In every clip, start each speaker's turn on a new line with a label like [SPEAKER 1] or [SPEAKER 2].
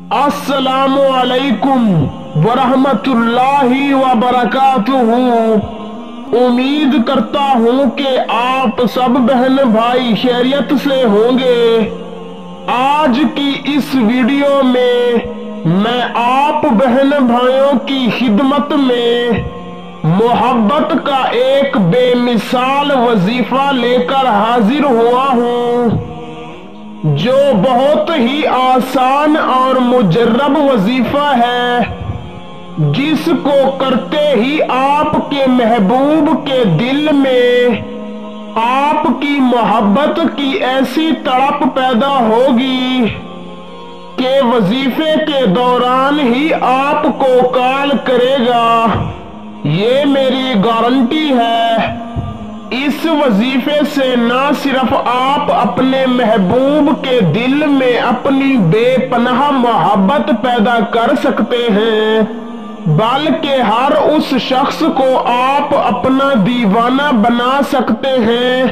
[SPEAKER 1] السلام علیکم ورحمۃ اللہ وبرکاتہ۔ امید کرتا ہوں کہ آپ سب بہن بھائی خیریت سے ہوں گے۔ آج کی اس ویڈیو میں آپ بہن بھائیوں کی خدمت میں محبت کا ایک بے مثال وظیفہ لے کر حاضر ہوا ہوں، جو بہت ہی آسان اور مجرب وظیفہ ہے، جس کو کرتے ہی آپ کے محبوب کے دل میں آپ کی محبت کی ایسی تڑپ پیدا ہوگی کہ وظیفے کے دوران ہی آپ کو کال کرے گا۔ یہ میری گارنٹی ہے۔ اس وظیفے سے نہ صرف آپ اپنے محبوب کے دل میں اپنی بے پناہ محبت پیدا کر سکتے ہیں، بلکہ ہر اس شخص کو آپ اپنا دیوانہ بنا سکتے ہیں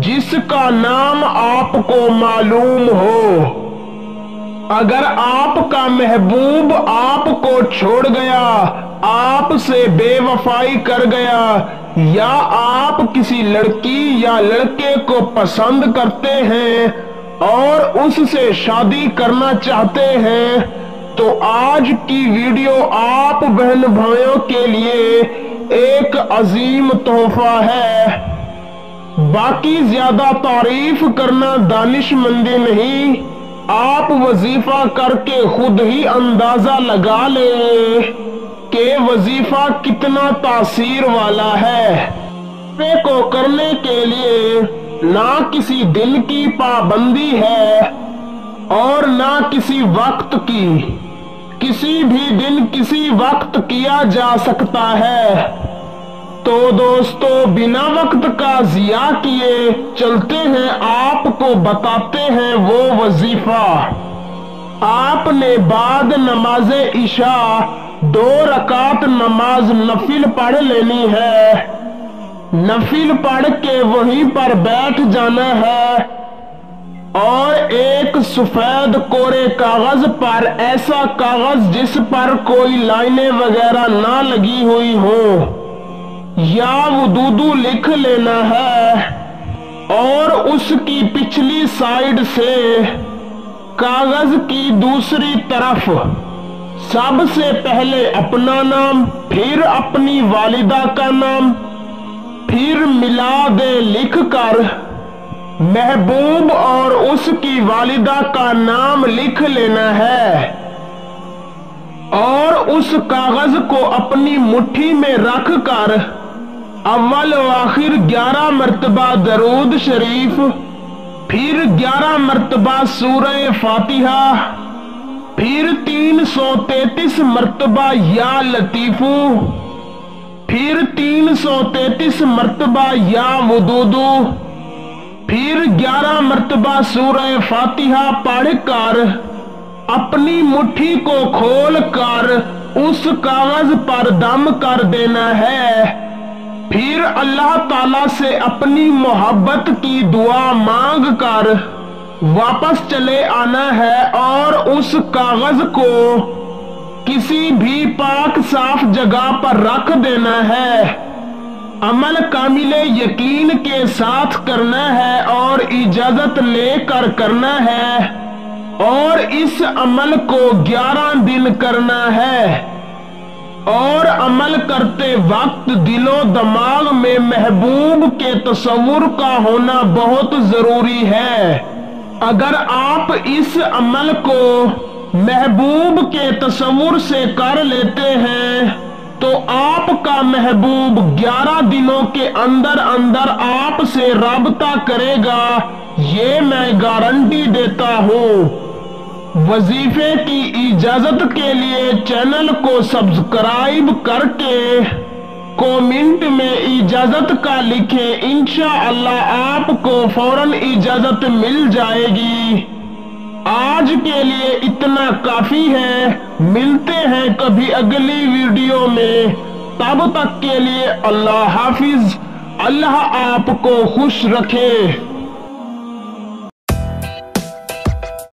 [SPEAKER 1] جس کا نام آپ کو معلوم ہو۔ اگر آپ کا محبوب آپ کو چھوڑ گیا، آپ سے بے وفائی کر گیا، یا آپ کسی لڑکی یا لڑکے کو پسند کرتے ہیں اور اس سے شادی کرنا چاہتے ہیں، تو آج کی ویڈیو آپ بہن بھائیوں کے لیے ایک عظیم تحفہ ہے۔ باقی زیادہ تعریف کرنا دانش مندی نہیں، آپ وظیفہ کر کے خود ہی اندازہ لگا لیں کہ وظیفہ کتنا تاثیر والا ہے۔ وظیفے کو کرنے کے لیے نہ کسی دن کی پابندی ہے اور نہ کسی وقت کی۔ کسی بھی دن کسی وقت کیا جا سکتا ہے۔ تو دوستو، بنا وقت کا ضیاع کیے چلتے ہیں، آپ کو بتاتے ہیں وہ وظیفہ۔ آپ نے بعد نماز عشاء 2 رکعت نماز نفل پڑھ لینی ہے۔ نفل پڑھ کے وہیں پر بیٹھ جانا ہے اور ایک سفید کورے کاغذ پر، ایسا کاغذ جس پر کوئی لائنیں وغیرہ نہ لگی ہوئی ہوں، یا وضو لکھ لینا ہے، اور اس کی پچھلی سائیڈ سے کاغذ کی دوسری طرف سب سے پہلے اپنا نام، پھر اپنی والدہ کا نام، پھر میلاد لکھ کر محبوب اور اس کی والدہ کا نام لکھ لینا ہے، اور اس کاغذ کو اپنی مٹھی میں رکھ کر اول و آخر 11 مرتبہ درود شریف، پھر 11 مرتبہ سورہ فاتحہ، پھر 333 مرتبہ یا لطیفو، پھر 333 مرتبہ یا ودود، پھر 11 مرتبہ سورہ فاتحہ پڑھ کر اپنی مٹھی کو کھول کر اس کاغذ پر دم کر دینا ہے۔ پھر اللہ تعالیٰ سے اپنی محبت کی دعا مانگ کر واپس چلے آنا ہے اور اس کاغذ کو کسی بھی پاک صاف جگہ پر رکھ دینا ہے۔ عمل کامل یقین کے ساتھ کرنا ہے اور اجازت لے کر کرنا ہے، اور اس عمل کو 11 دن کرنا ہے، اور عمل کرتے وقت دل و دماغ میں محبوب کے تصور کا ہونا بہت ضروری ہے۔ اگر آپ اس عمل کو محبوب کے تصور سے کر لیتے ہیں تو آپ کا محبوب 11 دنوں کے اندر اندر آپ سے رابطہ کرے گا، یہ میں گارنٹی دیتا ہوں۔ وظیفے کی اجازت کے لیے چینل کو سبسکرائب کر کے کومنٹ میں اجازت کا لکھیں، انشاءاللہ آپ کو فوراً اجازت مل جائے گی۔ آج کے لیے اتنا کافی ہے، ملتے ہیں کبھی اگلی ویڈیو میں، تب تک کے لیے اللہ حافظ۔ اللہ آپ کو خوش رکھے۔